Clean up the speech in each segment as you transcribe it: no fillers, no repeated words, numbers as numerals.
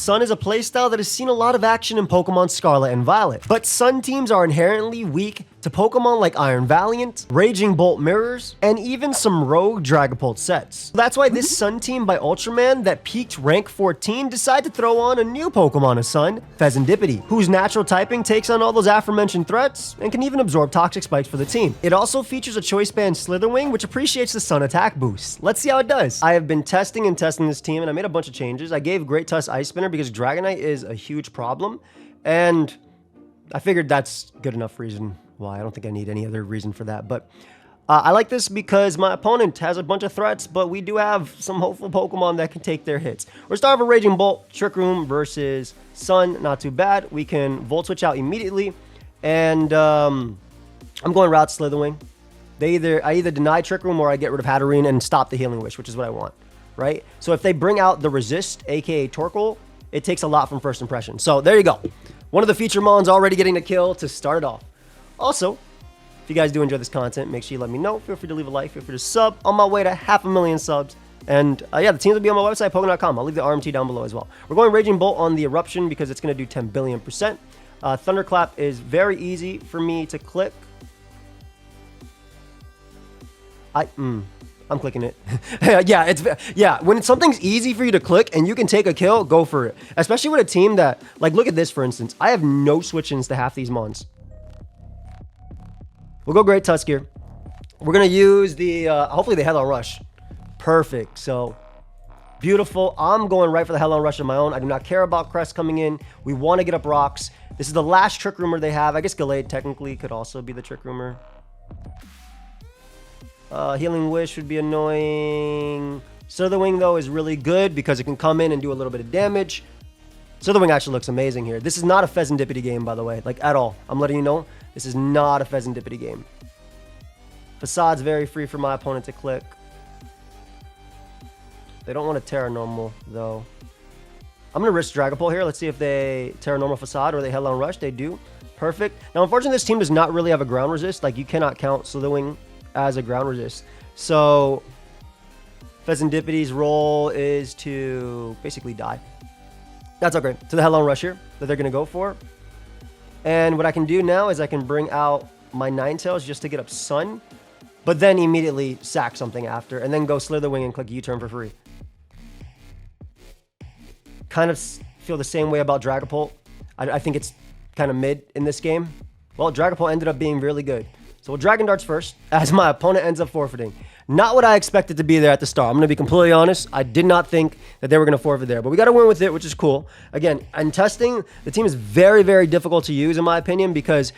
Sun is a playstyle that has seen a lot of action in Pokemon Scarlet and Violet, but Sun teams are inherently weak to Pokemon like Iron Valiant, Raging Bolt Mirrors, and even some rogue Dragapult sets. That's why this Sun team by Ultraman that peaked rank 14 decided to throw on a new Pokemon of Sun, Fezandipiti, whose natural typing takes on all those aforementioned threats and can even absorb toxic spikes for the team. It also features a choice band Slitherwing, which appreciates the Sun attack boost. Let's see how it does. I have been testing this team, and I made a bunch of changes. I gave Great Tusk Ice Spinner because Dragonite is a huge problem, and I figured that's good enough reason why. I don't think I need any other reason for that, but I like this because my opponent has a bunch of threats, but we do have some hopeful Pokemon that can take their hits. We're starting with Raging Bolt, Trick Room versus Sun, not too bad. We can Volt Switch out immediately, and I'm going Route Slitherwing. I either deny Trick Room or I get rid of Hatterene and stop the Healing Wish, which is what I want, right? So if they bring out the Resist, aka Torkoal, it takes a lot from first impression. So there you go. One of the feature mons already getting a kill to start it off. Also, if you guys do enjoy this content, make sure you let me know. Feel free to leave a like, feel free to sub. On my way to 500,000 subs. And yeah, the teams will be on my website, Pokemon.com. I'll leave the RMT down below as well. We're going Raging Bolt on the Eruption because it's going to do 10 billion%. Thunderclap is very easy for me to click. I'm clicking it. Yeah, when something's easy for you to click and you can take a kill, go for it. Especially with a team that, like, look at this, for instance. I have no switch-ins to half these mons. We'll go Great Tusk here. We're going to use the, hopefully the Headlong Rush. Perfect. So, beautiful. I'm going right for the Headlong Rush on my own. I do not care about Crest coming in. We want to get up rocks. This is the last Trick Roomer they have. I guess Gallade technically could also be the Trick Roomer. Healing Wish would be annoying. Slitherwing, though, is really good because it can come in and do a little bit of damage. Slitherwing actually looks amazing here. This is not a Fezandipiti game, by the way. Like, at all. I'm letting you know. This is not a Fezandipiti game. Facade's very free for my opponent to click. They don't want a Terra Normal, though. I'm going to risk Dragapult here. Let's see if they Terra Normal Facade or they Headlong Rush. They do. Perfect. Now, unfortunately, this team does not really have a ground resist. Like, you cannot count Slitherwing as a ground resist. So, Fezandipiti's role is to basically die. That's okay. To the Headlong Rush here that they're going to go for. And what I can do now is I can bring out my Ninetales just to get up Sun, but then immediately sack something after, and then go Slitherwing and click U-turn for free. Kind of feel the same way about Dragapult. I think it's kind of mid in this game. Well, Dragapult ended up being really good. So we'll Dragon Darts first, as my opponent ends up forfeiting. Not what I expected to be there at the start. I'm going to be completely honest. I did not think that they were going to forfeit there. But we got to win with it, which is cool. Again, in testing, the team is very, very difficult to use, in my opinion, because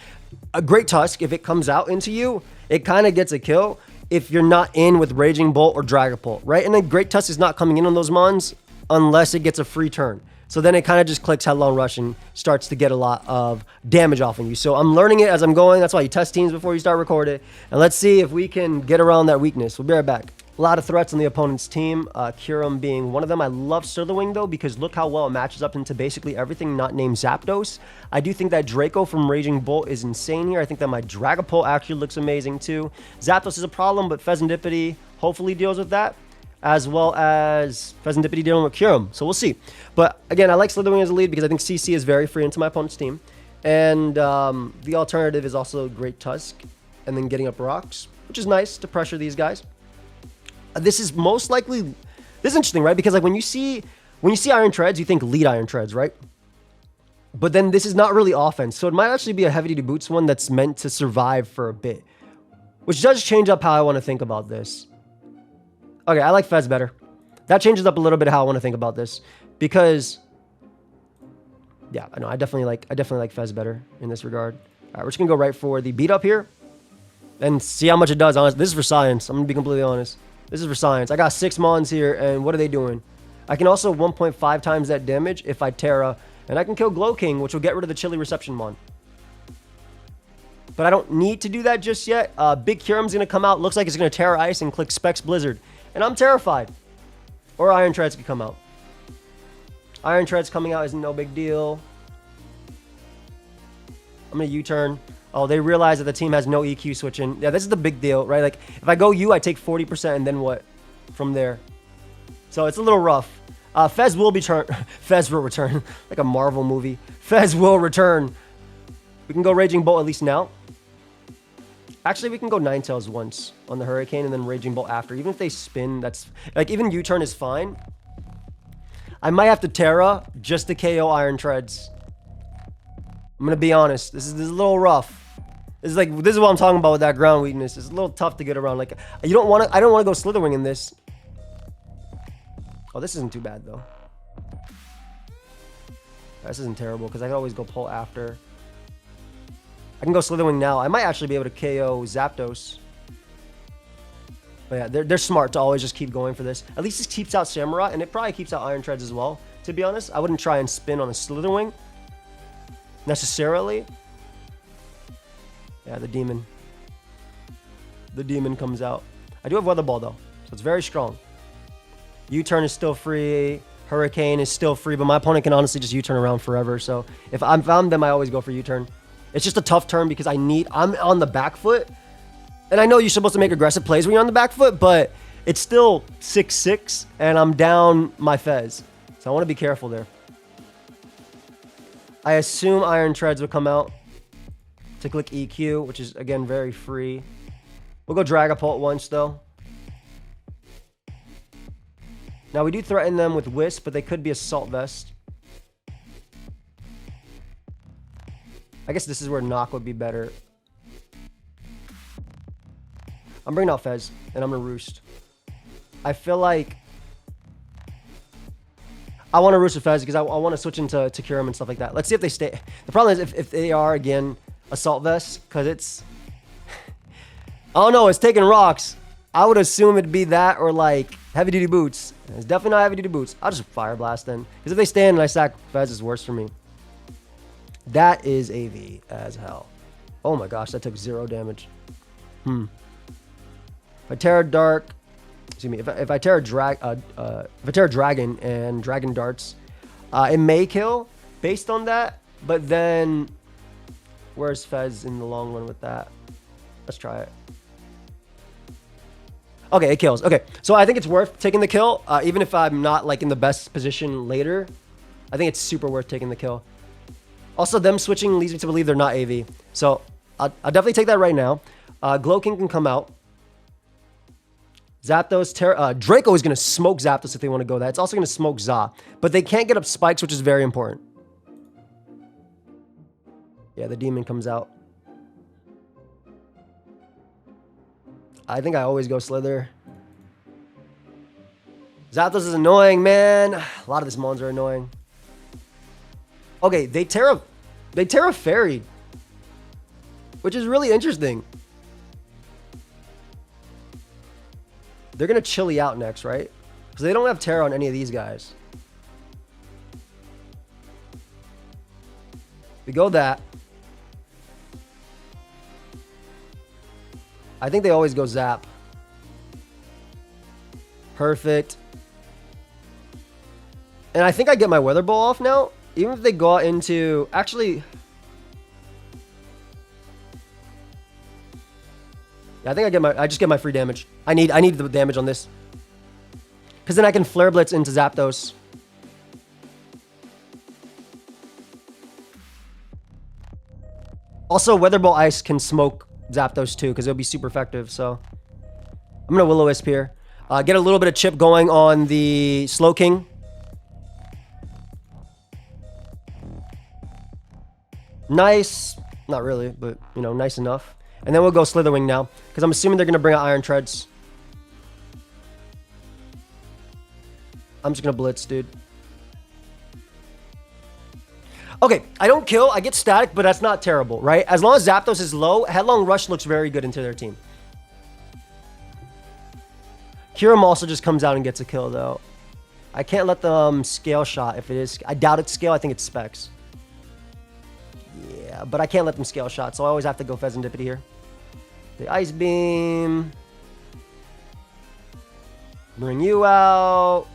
a Great Tusk, if it comes out into you, it kind of gets a kill if you're not in with Raging Bolt or Dragapult, right? And then Great Tusk is not coming in on those mons unless it gets a free turn. So then it kind of just clicks Headlong Rush and starts to get a lot of damage off of you. So I'm learning it as I'm going. That's why you test teams before you start recording. And let's see if we can get around that weakness. We'll be right back. A lot of threats on the opponent's team, Kyurem being one of them. I love Slitherwing, though, because look how well it matches up into basically everything not named Zapdos. I do think that Draco from Raging Bolt is insane here. I think that my Dragapult actually looks amazing, too. Zapdos is a problem, but Fezandipiti hopefully deals with that, as well as Fezandipiti dealing with Kyurem. So we'll see. But again, I like Slitherwing as a lead because I think CC is very free into my opponent's team. And the alternative is also Great Tusk and then getting up rocks, which is nice to pressure these guys. This is most likely, this is interesting, right? Because like when you see Iron Treads, you think lead Iron Treads, right? But then this is not really offense. So it might actually be a heavy duty boots one that's meant to survive for a bit, which does change up how I want to think about this. Okay, I like Fez better. That changes up a little bit how I want to think about this because, yeah, I know I definitely like Fez better in this regard. All right, we're just gonna go right for the beat up here and see how much it does. Honestly, this is for science. I'm gonna be completely honest. This is for science. I got 6 mons here, and what are they doing? I can also 1.5 times that damage if I Terra, and I can kill Glow King, which will get rid of the Chilly Reception mon. But I don't need to do that just yet. Big Kyurem's gonna come out. Looks like it's gonna Terra Ice and click Specs Blizzard. And I'm terrified. Or Iron Treads could come out. Iron Treads coming out is no big deal. I'm going to U-turn. Oh, they realize that the team has no EQ switching. Yeah, this is the big deal, right? Like, if I go U, I take 40%, and then what from there? So it's a little rough. Fez will Fez will return. Like a Marvel movie. Fez will return. We can go Raging Bolt at least now. Actually, we can go Ninetales once on the Hurricane and then Raging Bolt after. Even if they spin, that's... Like, even U-turn is fine. I might have to Terra just to KO Iron Treads. I'm gonna be honest. This is a little rough. This is what I'm talking about with that ground weakness. It's a little tough to get around. Like, I don't want to go Slitherwing in this. Oh, this isn't too bad though. This isn't terrible because I can always go pull after. I can go Slitherwing now. I might actually be able to KO Zapdos. But yeah, they're smart to always just keep going for this. At least this keeps out Samurott, and it probably keeps out Iron Treads as well. To be honest, I wouldn't try and spin on a Slitherwing necessarily. Yeah, the demon. The demon comes out. I do have Weather Ball though, so it's very strong. U-turn is still free. Hurricane is still free, but my opponent can honestly just U-turn around forever. So if I'm them, I always go for U-turn. It's just a tough turn because I'm on the back foot. And I know you're supposed to make aggressive plays when you're on the back foot, but it's still 6-6, and I'm down my Fez. So I want to be careful there. I assume Iron Treads would come out to click EQ, which is, again, very free. We'll go Dragapult once, though. Now, we do threaten them with Wisp, but they could be Assault Vest. I guess this is where Knock would be better. I'm bringing out Fez, and I'm going to Roost. I feel like I want to Roost with Fez because I want to switch into Kyurem and stuff like that. Let's see if they stay. The problem is if they are, again, Assault Vest, because it's... Oh, no, it's taking rocks. I would assume it'd be that or, like, Heavy-Duty Boots. It's definitely not Heavy-Duty Boots. I'll just Fire Blast then. Because if they stand and I sack Fez, it's worse for me. That is AV as hell. Oh, my gosh, that took 0 damage. If I Terra Dark, excuse me, if I Terra Dragon and Dragon Darts, it may kill based on that. But then, where's Fez in the long run with that? Let's try it. Okay, it kills. Okay, so I think it's worth taking the kill, even if I'm not like in the best position later. I think it's super worth taking the kill. Also, them switching leads me to believe they're not AV, so I'll definitely take that right now. Glowking can come out. Zapdos, Draco is going to smoke Zapdos if they want to go that. It's also going to smoke Za. But they can't get up spikes, which is very important. Yeah, the demon comes out. I think I always go Slither. Zapdos is annoying, man. A lot of these mons are annoying. Okay, they Terra Fairy, which is really interesting. They're going to Chili out next, right? Because they don't have Terra on any of these guys. We go that. I think they always go Zap. Perfect. And I think I get my Weather Ball off now. Even if they go out into... Actually... Yeah, I think I just get my free damage. I need the damage on this. Because then I can Flare Blitz into Zapdos. Also, Weather Ball Ice can smoke Zapdos too, because it'll be super effective, so... I'm going to Will-O-Wisp here. Get a little bit of chip going on the Slowking. Nice. Not really, but, you know, nice enough. And then we'll go Slitherwing now, because I'm assuming they're going to bring out Iron Treads. I'm just going to Blitz, dude. Okay, I don't kill. I get static, but that's not terrible, right? As long as Zapdos is low, Headlong Rush looks very good into their team. Kyurem also just comes out and gets a kill, though. I can't let them Scale Shot if it is... I doubt it's Scale. I think it's Specs. Yeah, but I can't let them Scale Shot, so I always have to go Fezandipiti here. The Ice Beam. Bring you out.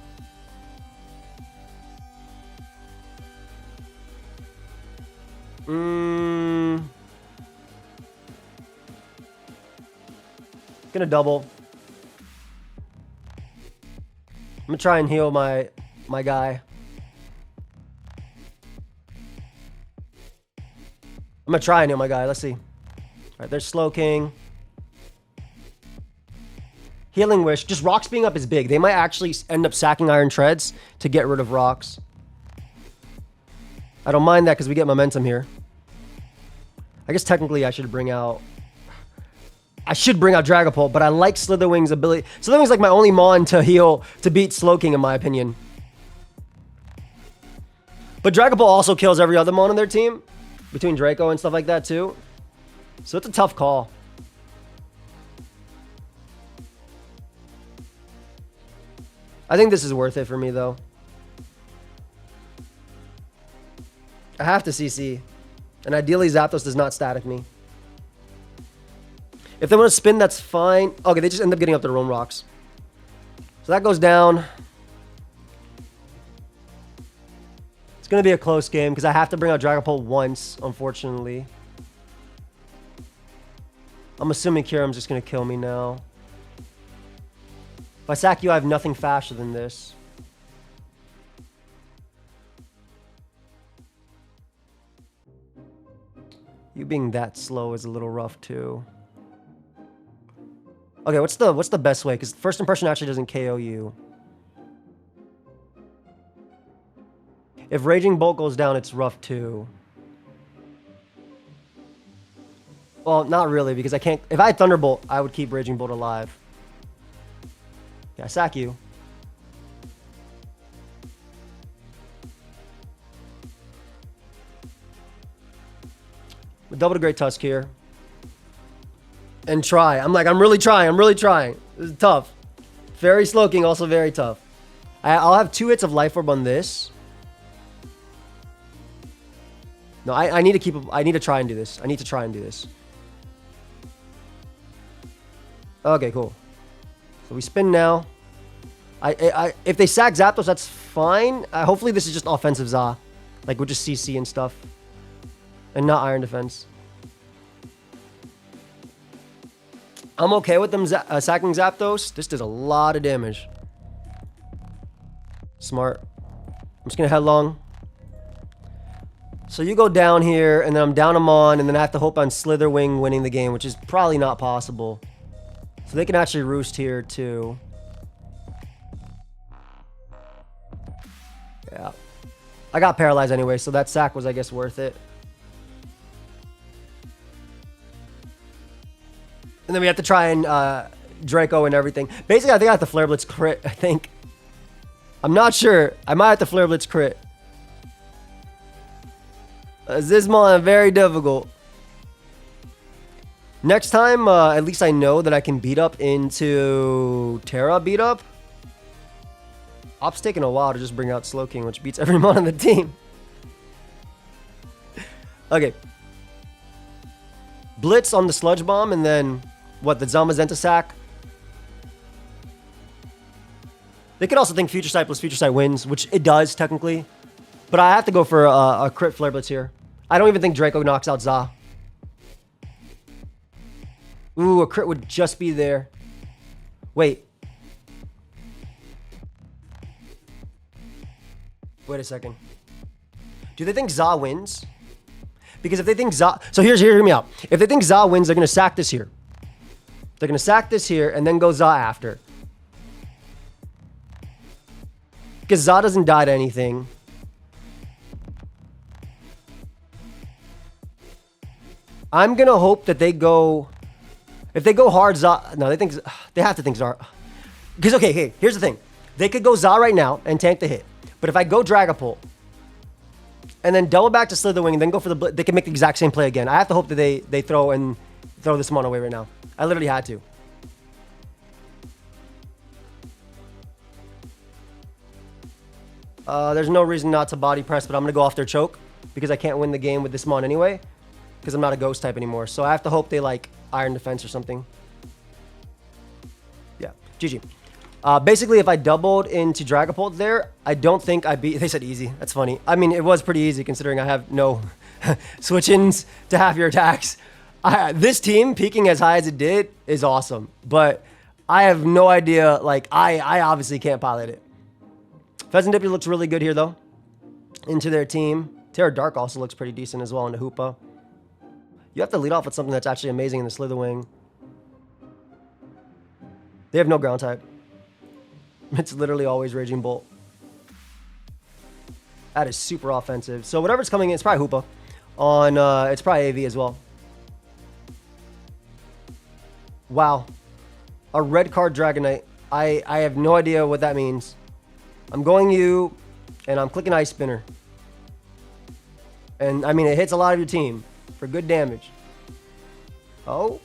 Gonna double. I'm gonna try and heal my my guy. I'm gonna try and heal my guy. Let's see. All right, there's Slow King. Healing Wish. Just rocks being up is big. They might actually end up sacking Iron Treads to get rid of rocks. I don't mind that because we get momentum here. I guess technically I should bring out Dragapult, but I like Slitherwing's ability. Slitherwing's like my only Mon to heal, to beat Slowking in my opinion. But Dragapult also kills every other Mon on their team, between Draco and stuff like that too. So it's a tough call. I think this is worth it for me though. I have to CC. And ideally Zapdos does not static me. If they want to spin, that's fine. Okay, they just end up getting up their own rocks. So that goes down. It's going to be a close game because I have to bring out Dragapult once, unfortunately. I'm assuming Kyurem's just going to kill me now. If I sack you, I have nothing faster than this. You being that slow is a little rough too. Okay, what's the best way? Because first impression actually doesn't KO you. If Raging Bolt goes down, it's rough too. Well, not really, because I can't... If I had Thunderbolt, I would keep Raging Bolt alive. Yeah, I sack you. Double to Great Tusk here. And try. I'm really trying. This is tough. Fairy Slowking, also very tough. I'll have 2 hits of Life Orb on this. No, I need to try and do this. I need to try and do this. Okay, cool. So we spin now. If they sack Zapdos, that's fine. Hopefully this is just offensive Za. Like, we'll just CC and stuff. And not Iron Defense. I'm okay with them sacking Zapdos. This does a lot of damage. Smart. I'm just going to headlong. So you go down here, and then I'm down a Mon, and then I have to hope on Slitherwing winning the game, which is probably not possible. So they can actually roost here, too. Yeah. I got paralyzed anyway, so that sack was, I guess, worth it. And then we have to try and Draco and everything. Basically, I think I have to Flare Blitz crit, I think. I'm not sure. I might have to Flare Blitz crit. This Mon very difficult. Next time, at least I know that I can beat up into Terra beat up. Op's taking a while to just bring out Slowking, which beats every Mon on the team. Okay. Blitz on the Sludge Bomb, and then... What, the Zamazenta sack? They could also think Future Sight plus Future Sight wins, which it does, technically. But I have to go for a crit Flare Blitz here. I don't even think Draco knocks out Za. Ooh, a crit would just be there. Wait. Wait a second. Do they think Za wins? Because if they think Za... So hear me out. If they think Za wins, they're going to sack this here. They're going to sack this here and then go Za after. Because Za doesn't die to anything. I'm going to hope that they go... If they go hard, Za... No, they have to think Za... Because, okay, hey, here's the thing. They could go Za right now and tank the hit. But if I go Dragapult... And then double back to Slitherwing and then go for the... They can make the exact same play again. I have to hope that they throw this Mon away right now. I literally had to. There's no reason not to body press, but I'm going to go off their choke. Because I can't win the game with this Mon anyway. Because I'm not a ghost type anymore. So I have to hope they like Iron Defense or something. Yeah. GG. Basically, if I doubled into Dragapult there, I don't think I beat... They said easy. That's funny. I mean, it was pretty easy considering I have no switch-ins to half your attacks. This team, peaking as high as it did, is awesome. But I have no idea... Like, I obviously can't pilot it. Fezandipiti looks really good here, though. Into their team. Terra Dark also looks pretty decent as well into Hoopa. You have to lead off with something that's actually amazing in the Slither Wing. They have no ground type. It's literally always Raging Bolt. That is super offensive. So whatever's coming in, it's probably Hoopa. It's probably AV as well. Wow. A red card Dragonite. I have no idea what that means. I'm going you, and I'm clicking Ice Spinner. And, I mean, it hits a lot of your team for good damage. Oh.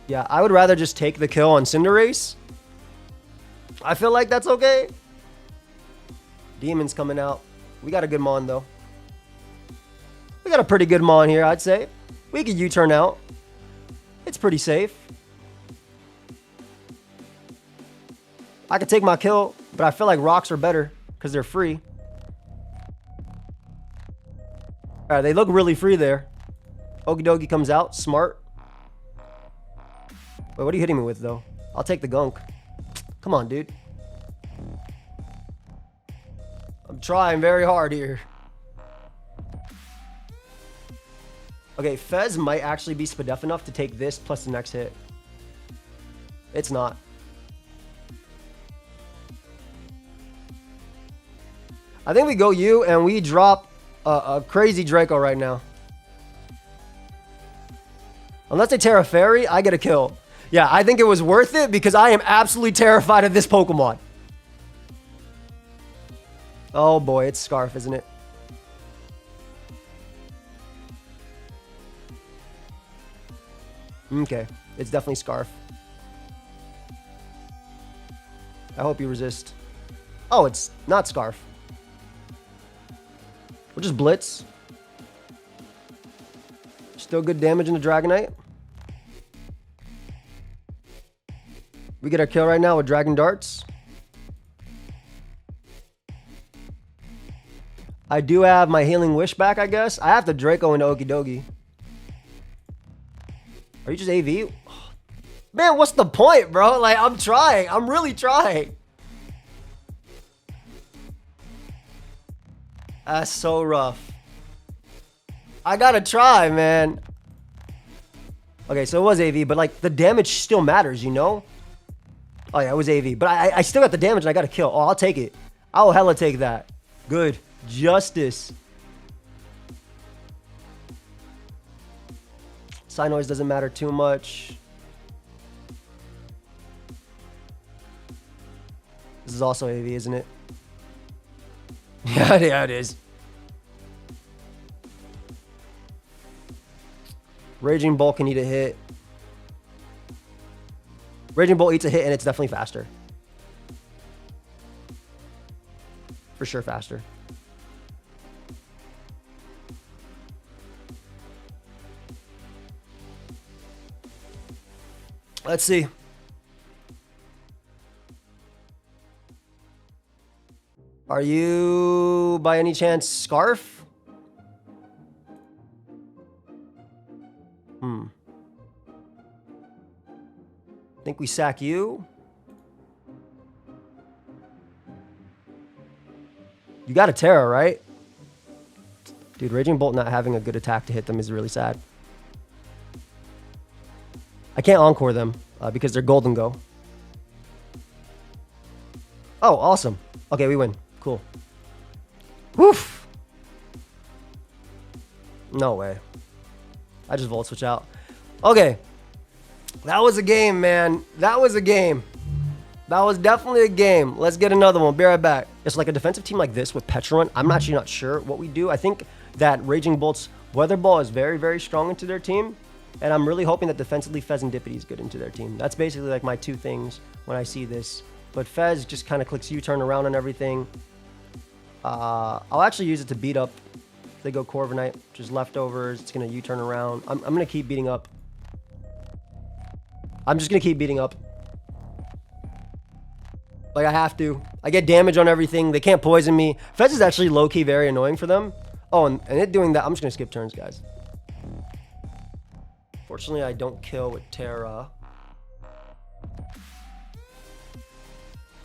Yeah, I would rather just take the kill on Cinderace. I feel like that's okay. Demon's coming out. We got a good Mon, though. We got a pretty good Mon here, I'd say. We could U-turn out. It's pretty safe. I could take my kill, but I feel like rocks are better because they're free. All right, they look really free there. Okidogi comes out. Smart. Wait, what are you hitting me with, though? I'll take the gunk. Come on, dude. I'm trying very hard here. Okay, Fez might actually be Spadef enough to take this plus the next hit. It's not. I think we go you and we drop a crazy Draco right now. Unless they Terra Fairy, I get a kill. Yeah, I think it was worth it because I am absolutely terrified of this Pokemon. Oh boy, it's Scarf, isn't it? Okay, it's definitely Scarf. I hope you resist. Oh, it's not Scarf. We'll just Blitz. Still good damage in the Dragonite. We get our kill right now with Dragon Darts. I do have my Healing Wish back, I guess. I have to Draco into Okidogi. Are you just AV? Man, what's the point, bro? Like, I'm trying. I'm really trying. That's so rough. I gotta try, man. Okay, so it was AV, but like the damage still matters, you know? Oh yeah, it was AV, but I still got the damage and I got to kill. Oh, I'll take it. I'll hella take that. Good. Justice. Psynoise doesn't matter too much. This is also AV, isn't it? Yeah, it is. Raging Bolt can eat a hit. Raging Bolt eats a hit and it's definitely faster. For sure faster. Let's see. Are you, by any chance, Scarf? Think we sack you? You got a Terra, right? Dude, Raging Bolt not having a good attack to hit them is really sad. I can't Encore them because they're Golden Go. Oh, awesome. Okay, we win. Cool. Woof. No way. I just Volt Switch out. Okay. That was a game, man. That was a game. That was definitely a game. Let's get another one. Be right back. It's like a defensive team like this with Petron. I'm actually not sure what we do. I think that Raging Bolt's Weather Ball is very, very strong into their team. And I'm really hoping that defensively Fezandipiti is good into their team. That's basically like my two things when I see this. But Fez just kind of clicks U-turn around and everything. I'll actually use it to beat up. They go Corviknight, which is leftovers. It's going to U-turn around. I'm going to keep beating up. I'm just going to keep beating up. Like, I have to. I get damage on everything. They can't poison me. Fez is actually low-key very annoying for them. Oh, and it doing that, I'm just going to skip turns, guys. Fortunately, I don't kill with Terra.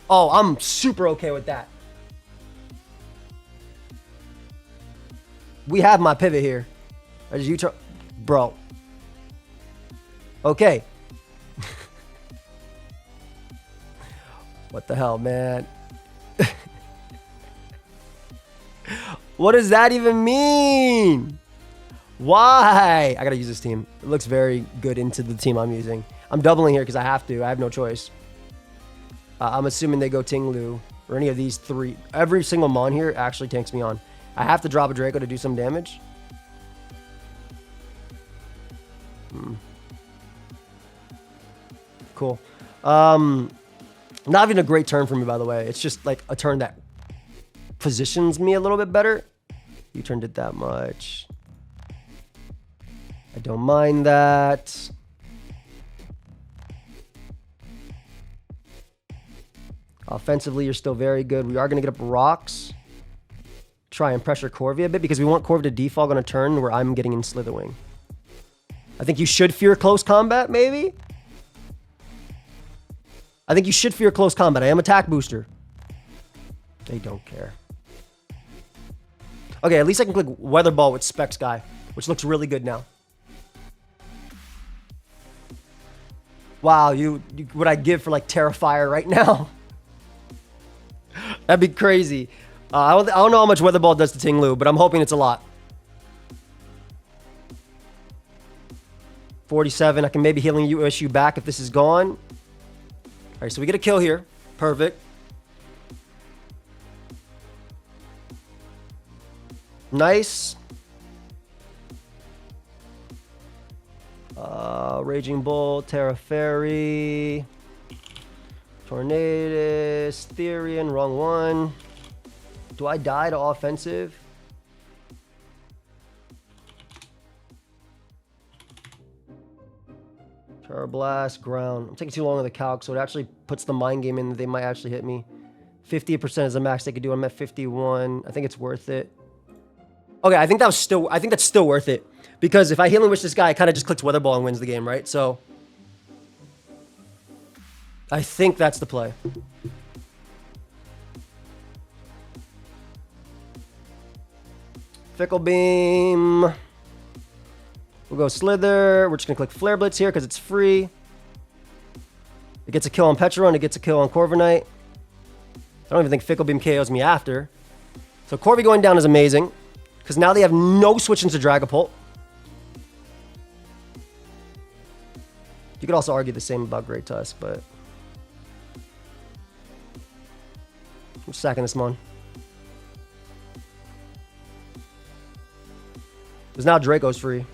Oh, I'm super okay with that. We have my pivot here. As you turn, bro. Okay. What the hell, man? What does that even mean? Why? I gotta use this team. It looks very good into the team I'm using. I'm doubling here because I have to. I have no choice. I'm assuming they go Tinglu or any of these three. Every single Mon here actually tanks me on. I have to drop a Draco to do some damage. Cool. Not even a great turn for me, by the way. It's just like a turn that positions me a little bit better. You turned it that much. I don't mind that. Offensively, you're still very good. We are going to get up rocks. Try and pressure Corvi a bit because we want Corvi to defog on a turn where I'm getting in Slitherwing. I think you should fear close combat, maybe? I think you should fear close combat. I am attack booster. They don't care. Okay, at least I can click Weather Ball with Specs Guy, which looks really good now. Wow, you what I give for like Terrifier right now? That'd be crazy. I don't know how much Weather Ball does to Tinglu, but I'm hoping it's a lot. 47. I can maybe healing you issue back if this is gone. All right, so we get a kill here. Perfect. Nice. Raging Bull, Terra Fairy, Tornadus, Therian, wrong one. Do I die to offensive? Terra Blast, ground. I'm taking too long on the calc, so it actually puts the mind game in that they might actually hit me. 50% is the max they could do. I'm at 51. I think it's worth it. Okay, I think that's still worth it. Because if I Healing Wish this guy, it kind of just clicks Weather Ball and wins the game, right? So I think that's the play. Fickle Beam. We'll go Slither. We're just going to click Flare Blitz here because it's free. It gets a kill on Petron. It gets a kill on Corviknight. I don't even think Fickle Beam KOs me after. So Corvi going down is amazing. Because now they have no switch into Dragapult. You could also argue the same about Great Tusk, but I'm sacking this Mon. Because now Draco's free.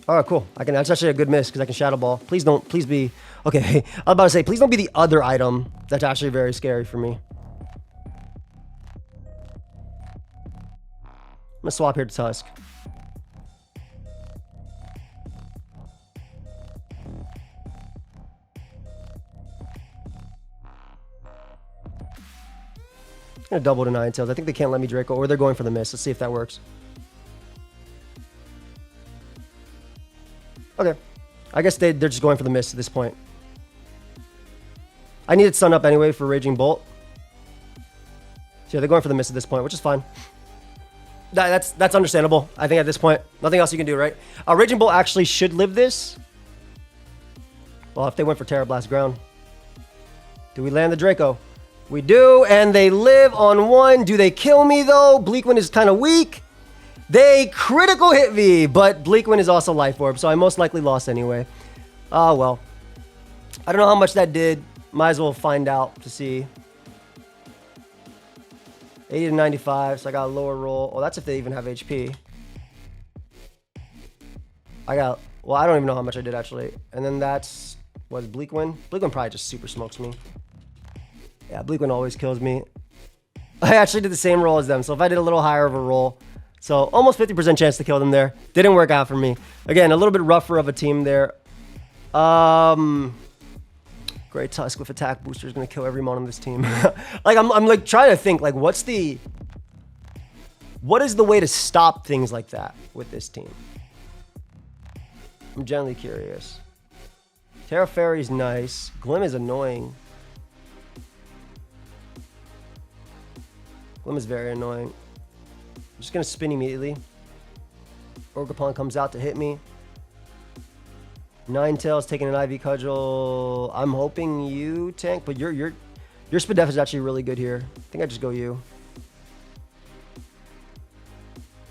All right, cool. That's actually a good miss because I can Shadow Ball. Please be. Okay, I was about to say, please don't be the other item. That's actually very scary for me. I'm gonna swap here to Tusk. I'm gonna double to Ninetales. I think they can't let me Draco, or they're going for the miss. Let's see if that works. Okay. I guess they're just going for the miss at this point. I needed Sun Up anyway for Raging Bolt. So yeah, they're going for the miss at this point, which is fine. That's understandable. I think at this point, nothing else you can do, right? Raging Bolt actually should live this. Well, if they went for Terra Blast ground. Do we land the Draco? We do, and they live on one. Do they kill me, though? Bleakwind is kind of weak. They critical hit me, but Bleakwind is also Life Orb, so I most likely lost anyway. Oh, well. I don't know how much that did. Might as well find out to see. 80 to 95, so I got a lower roll. Oh, that's if they even have HP. Well, I don't even know how much I did, actually. And then that's, was Bleakwind? Bleakwind probably just super smokes me. Yeah, Bleakwind always kills me. I actually did the same roll as them, so if I did a little higher of a roll. So almost 50% chance to kill them there. Didn't work out for me. Again, a little bit rougher of a team there. Great Tusk with attack booster is going to kill every mon on this team. Like, I'm like trying to think, like, what is the way to stop things like that with this team? I'm genuinely curious. Terra Fairy's nice. Glim is annoying. Glim is very annoying. I'm just gonna spin immediately. Ogerpon comes out to hit me. Ninetales taking an IV Cudgel. I'm hoping you tank, but your Spadef is actually really good here. I think I just go you.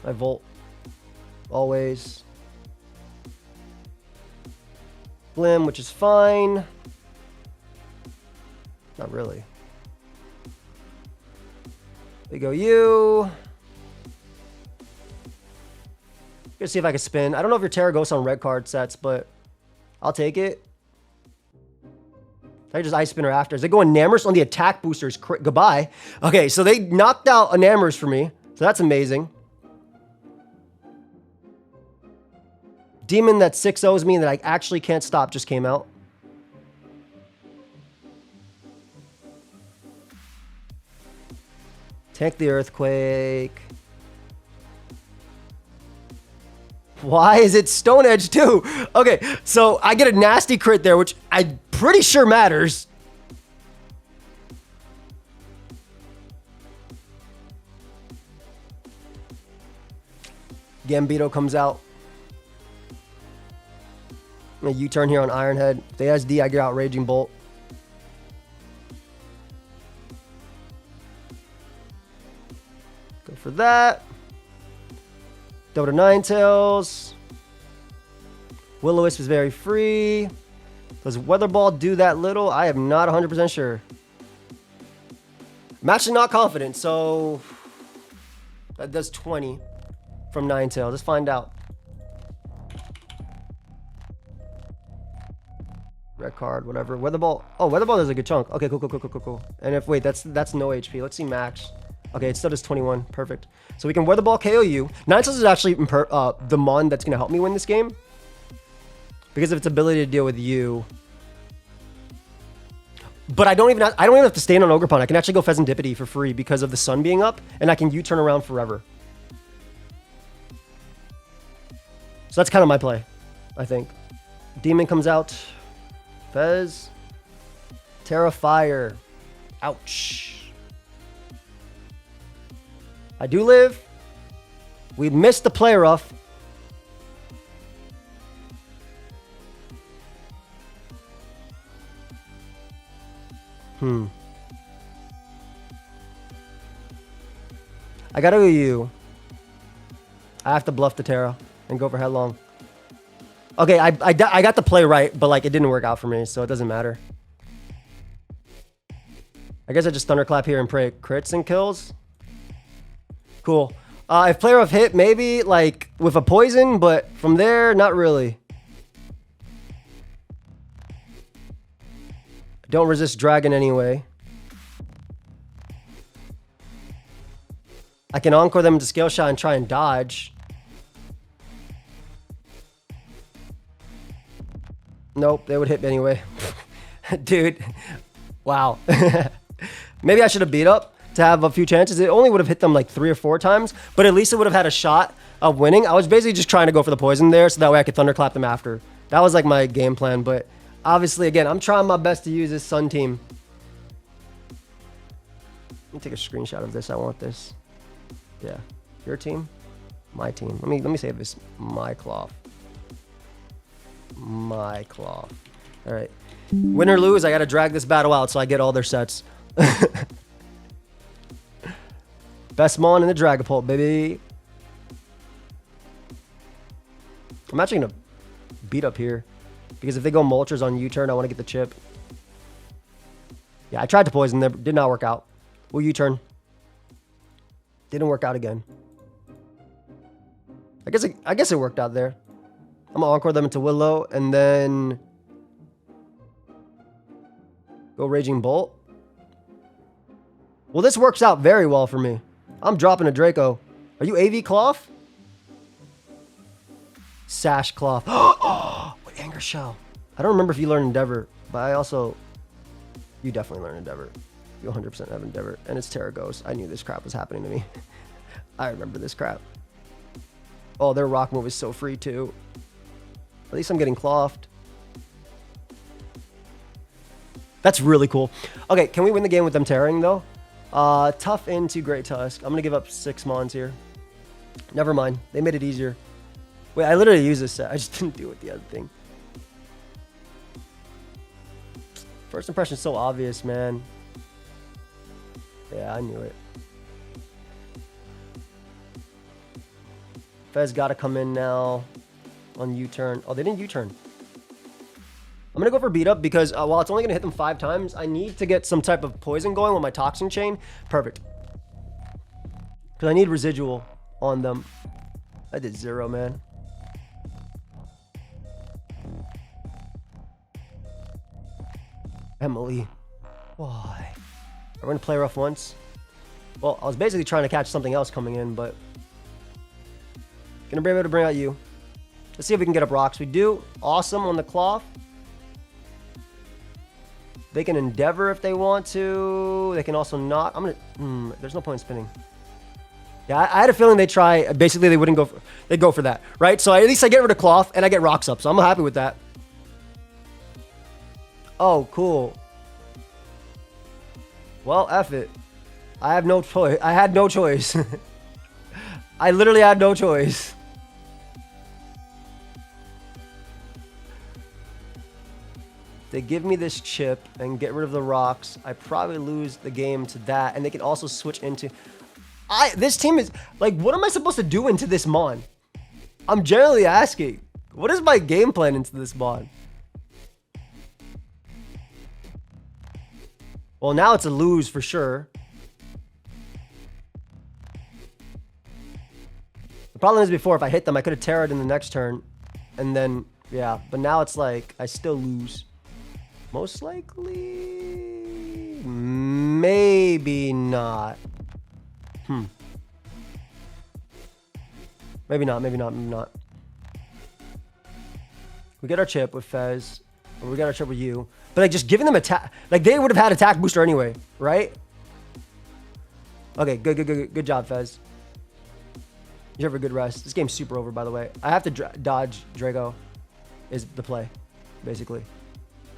I Volt. Always. Glim, which is fine. Not really. We go you. Gonna see if I can spin. I don't know if your Terra goes on red card sets, but I'll take it. I just Ice Spinner after. Is they going Namorous on the attack boosters? Goodbye. Okay, so they knocked out a Namorous for me. So that's amazing. Demon that 6-0s me that I actually can't stop just came out. Tank the Earthquake. Why is it Stone Edge too? Okay, so I get a nasty crit there, which I'm pretty sure matters. Gambito comes out. A U-turn here on Ironhead. If they SD, I get out Raging Bolt. Go for that. Go to Ninetales. Will-O-Wisp is very free. Does Weather Ball do that little? I am not 100% sure. I'm actually not confident, so that does 20 from Ninetales. Let's find out. Red card, whatever. Weather Ball. Oh, Weather Ball does a good chunk. Okay, cool. And if, wait, that's no HP. Let's see max. Okay, it still does 21. Perfect. So we can Weather Ball KO you. Ninetales is actually the Mon that's going to help me win this game. Because of its ability to deal with you. But I don't even have to stand on Ogerpon. I can actually go Fezandipiti for free because of the sun being up. And I can U-turn around forever. So that's kind of my play, I think. Demon comes out. Fez. Terra Fire. Ouch. I do live. We missed the play rough. I gotta go you. I have to bluff the Terra and go for Headlong. Okay, I got the play right, but like it didn't work out for me, so it doesn't matter. I guess I just Thunderclap here and pray crits and kills. Cool. If player of hit, maybe like with a poison, but from there, not really. Don't resist dragon anyway. I can encore them into Scale Shot and try and dodge. Nope, they would hit me anyway. Dude, wow. Maybe I should have beat up to have a few chances. It only would have hit them like 3 or 4 times, but at least it would have had a shot of winning. I was basically just trying to go for the poison there so that way I could Thunderclap them after. That was like my game plan, but obviously, again, I'm trying my best to use this Sun team. Let me take a screenshot of this. I want this. Yeah. Your team? My team. Let me save this. My cloth. My cloth. All right. Win or lose, I got to drag this battle out so I get all their sets. Best Mon in the Dragapult, baby. I'm actually going to beat up here. Because if they go Moltres on U-turn, I want to get the chip. Yeah, I tried to poison them. Did not work out. We'll U-turn. Didn't work out again. I guess it worked out there. I'm going to encore them into Willow and then go Raging Bolt. Well, this works out very well for me. I'm dropping a Draco. Are you AV Cloth? Sash Cloth. What Anger Shell? I don't remember if you learned Endeavor, but I also... You definitely learned Endeavor. You 100% have Endeavor. And it's Terra Ghost. I knew this crap was happening to me. I remember this crap. Oh, their rock move is so free too. At least I'm getting clothed. That's really cool. Okay, can we win the game with them tearing, though? Tough into Great Tusk. I'm going to give up 6 mons here. Never mind. They made it easier. Wait, I literally used this set. I just didn't do it the other thing. First impression is so obvious, man. Yeah, I knew it. Fez got to come in now on U-turn. Oh, they didn't U-turn. I'm going to go for beat up because while it's only going to hit them 5 times, I need to get some type of poison going with my toxin chain. Perfect. Because I need residual on them. I did 0, man. Emily. Why? We're going to play rough once. Well, I was basically trying to catch something else coming in, but... Gonna be able to bring out you. Let's see if we can get up rocks. We do. Awesome on the cloth. They can endeavor if they want to. They can also not. I'm gonna... there's no point in spinning. Yeah, I had a feeling they'd try. Basically, they wouldn't go for... They'd go for that, right? So at least I get rid of cloth and I get rocks up. So I'm happy with that. Oh, cool. Well, F it. I have no choice. I had no choice. I literally had no choice. They give me this chip and get rid of the rocks. I probably lose the game to that. And they can also switch into... This team is... Like, what am I supposed to do into this Mon? I'm generally asking. What is my game plan into this Mon? Well, now it's a lose for sure. The problem is before, if I hit them, I could have terrored in the next turn. And then, yeah. But now it's like, I still lose. Most likely... Maybe not. Maybe not, maybe not, maybe not. We get our chip with Fez. Or we got our chip with you. But like just giving them attack, like they would have had attack booster anyway, right? Okay, good job, Fez. You have a good rest. This game's super over, by the way. I have to dodge Draco, is the play, basically.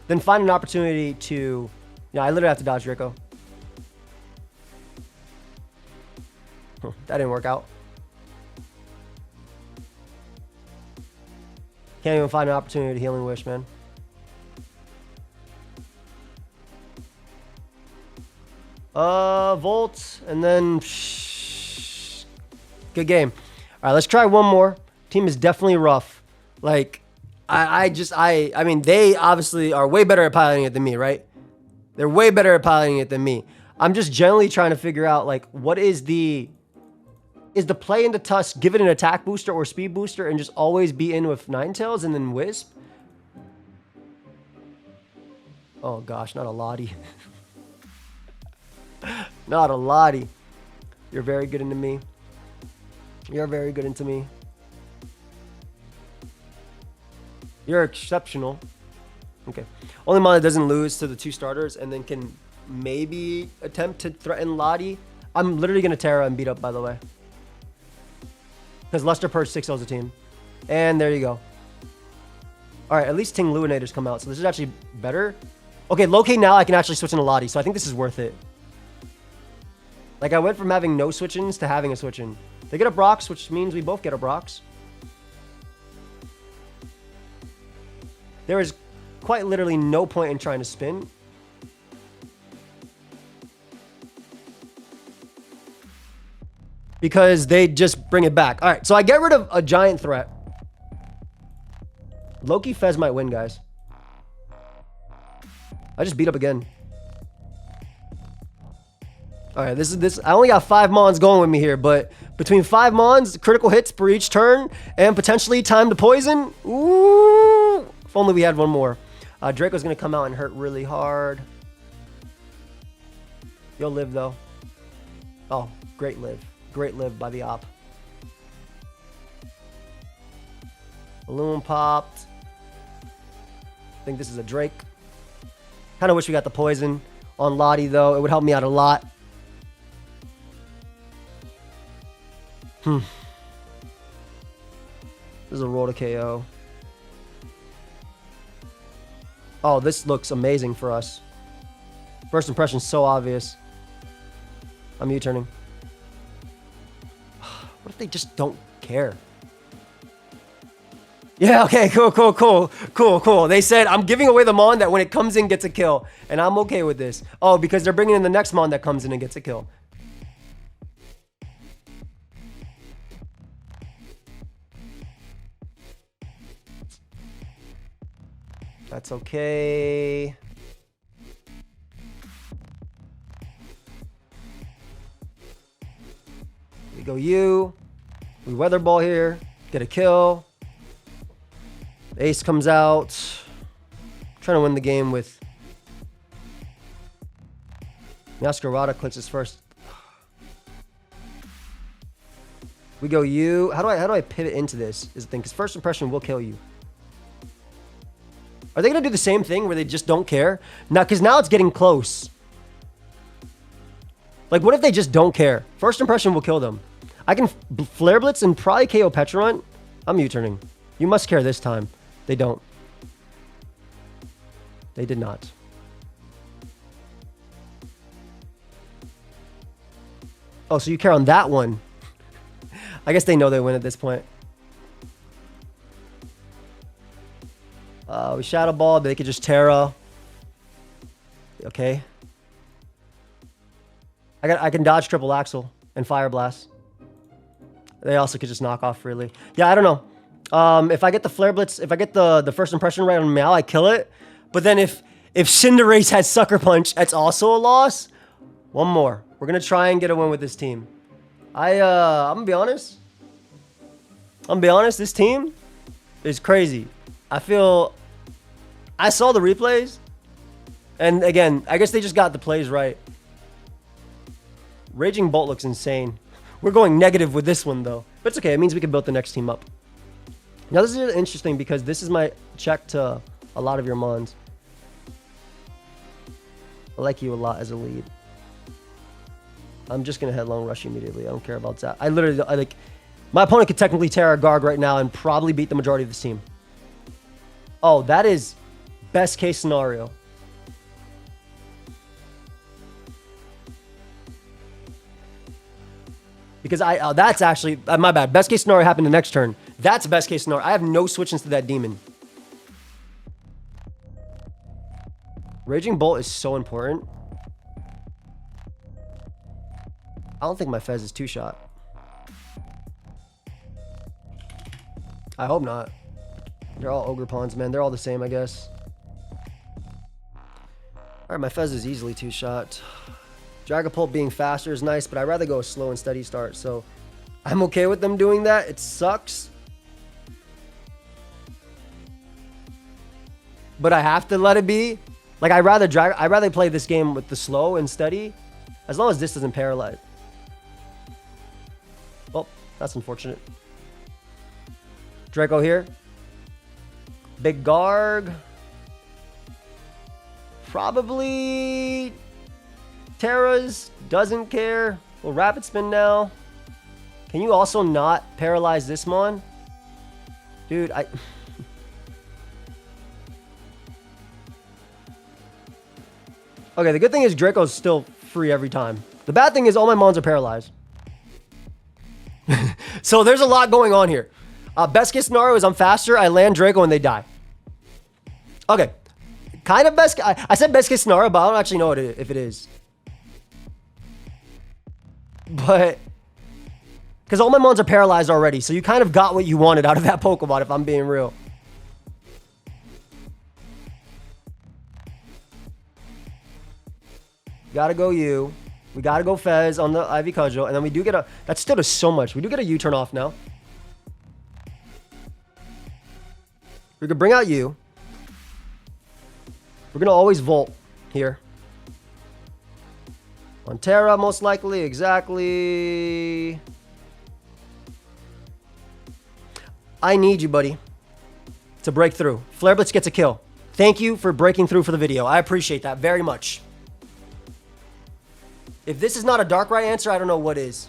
Then find an opportunity to, yeah, I literally have to dodge Draco. That didn't work out. Can't even find an opportunity to Healing Wish, man. Volt, and then good game. All right, let's try one more. Team is definitely rough. Like, I mean, they obviously are way better at piloting it than me, right? They're way better at piloting it than me. I'm just generally trying to figure out, like, what is the play into Tusk, give it an attack booster or speed booster, and just always be in with Ninetales and then Wisp? Oh gosh, not a Lottie. Not a Lottie. You're very good into me. You're very good into me. You're exceptional. Okay. Only mon that doesn't lose to the 2 starters and then can maybe attempt to threaten Lottie. I'm literally going to Terra and beat up, by the way. Because Luster Purge 6-0's a team. And there you go. Alright, at least Ting Luinators come out. So this is actually better. Okay, locate now I can actually switch into Lottie. So I think this is worth it. Like, I went from having no switch-ins to having a switch-in. They get up rocks, which means we both get up rocks. There is quite literally no point in trying to spin. Because they just bring it back. All right, so I get rid of a giant threat. Loki Fez might win, guys. I just beat up again. All right, this. I only got 5 mons going with me here, but between 5 mons, critical hits per each turn, and potentially time to poison. Ooh! If only we had one more. Draco's gonna come out and hurt really hard. You'll live though. Oh, great live. Great live by the op. Balloon popped. I think this is a Drake. Kind of wish we got the poison on Lottie though. It would help me out a lot. This is a roll to KO. Oh, this looks amazing for us. First impression's so obvious. I'm U-turning. What if they just don't care? Yeah, okay, cool. They said, I'm giving away the Mon that when it comes in gets a kill. And I'm okay with this. Oh, because they're bringing in the next Mon that comes in and gets a kill. That's okay. We go U. We weather ball here. Get a kill. Ace comes out. Trying to win the game with Masquerada clicks his first. We go U. How do I pivot into this? Is the thing, because first impression will kill you. Are they gonna do the same thing where they just don't care? Now, because now it's getting close. Like, what if they just don't care? First impression will kill them. I can Flare Blitz and probably KO Petrarunt. I'm U-turning. You must care this time. They don't. They did not. Oh, so you care on that one. I guess they know they win at this point. We Shadow Ball, but they could just Terra. Okay. I can dodge Triple Axle and Fire Blast. They also could just knock off freely. Yeah, I don't know. If I get the Flare Blitz, if I get the first impression right on Meow, I kill it. But then if Cinderace has Sucker Punch, that's also a loss. One more. We're gonna try and get a win with this team. I'm gonna be honest. This team is crazy. I saw the replays, and again, I guess they just got the plays right. Raging Bolt looks insane. We're going negative with this one though, but it's okay. It means we can build the next team up. Now this is interesting because this is my check to a lot of your Mons. I like you a lot as a lead. I'm just gonna headlong rush immediately. I don't care about that. I like. My opponent could technically tear a Garg right now and probably beat the majority of this team. Oh, that is best case scenario. Because that's actually, my bad. Best case scenario happened the next turn. That's best case scenario. I have no switch-ins to that demon. Raging Bolt is so important. I don't think my Fez is two-shot. I hope not. They're all Ogre Pawns, man. They're all the same, I guess. Alright, my Fez is easily two-shot. Dragapult being faster is nice, but I'd rather go a slow and steady start, so I'm okay with them doing that. It sucks. But I have to let it be. Like, I'd rather play this game with the slow and steady, as long as this doesn't paralyze. Well, that's unfortunate. Draco here. Big Garg. Probably Terra's. Doesn't care. Well, Rapid Spin now. Can you also not paralyze this Mon? Dude, Okay, the good thing is Draco's still free every time. The bad thing is all my Mons are paralyzed. So there's a lot going on here. Best case scenario is I'm faster, I land Draco, and they die. Okay. Kind of best... I said best case scenario, but I don't actually know if it is. But... Because all my Mons are paralyzed already, so you kind of got what you wanted out of that Pokemon, if I'm being real. Gotta go U. We gotta go Fez on the Ivy Cudgel, and then we do get a... That still does so much. We do get a U-turn off now. We could bring out U. We're gonna always Volt here. On Terra, most likely. Exactly. I need you, buddy, to break through. Flare Blitz gets a kill. Thank you for breaking through for the video. I appreciate that very much. If this is not a Darkrai answer, I don't know what is.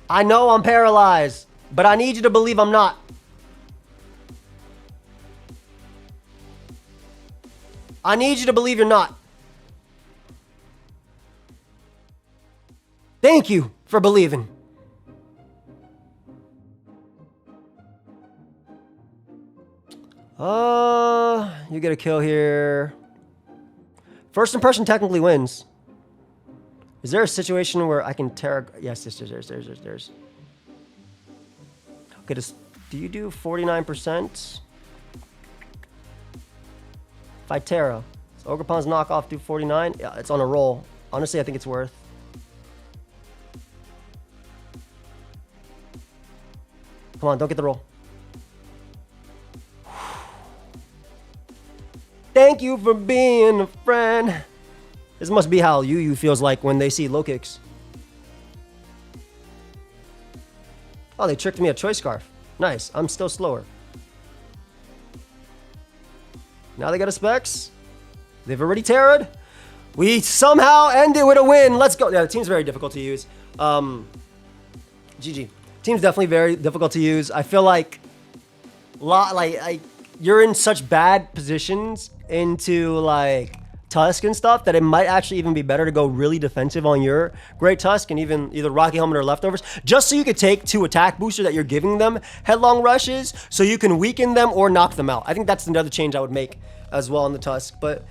I know I'm paralyzed, but I need you to believe I'm not. I need you to believe you're not. Thank you for believing. You get a kill here. First impression technically wins. Is there a situation where I can Terra? Yes, there's. Okay, do you do 49%? If I Terra, so Ogerpon's knockoff do 49. Yeah, it's on a roll. Honestly, I think it's worth. Come on, don't get the roll. Thank you for being a friend. This must be how Yu feels like when they see low kicks. Oh, they tricked me a choice scarf. Nice. I'm still slower. Now they got a specs. They've already terrored. We somehow end it with a win. Let's go. Yeah, the team's very difficult to use. GG. Team's definitely very difficult to use. I feel like you're in such bad positions into like Tusk and stuff that it might actually even be better to go really defensive on your Great Tusk and even either Rocky Helmet or Leftovers, just so you could take 2 attack booster that you're giving them headlong rushes, so you can weaken them or knock them out. I think that's another change I would make as well on the Tusk. But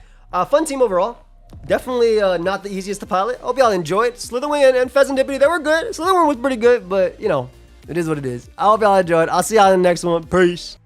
fun team overall. Definitely not the easiest to pilot. Hope y'all enjoyed. Slitherwing and Fezandipiti, they were good. Slitherwing was pretty good, but you know, it is what it is. I hope y'all enjoyed. I'll see y'all in the next one. Peace.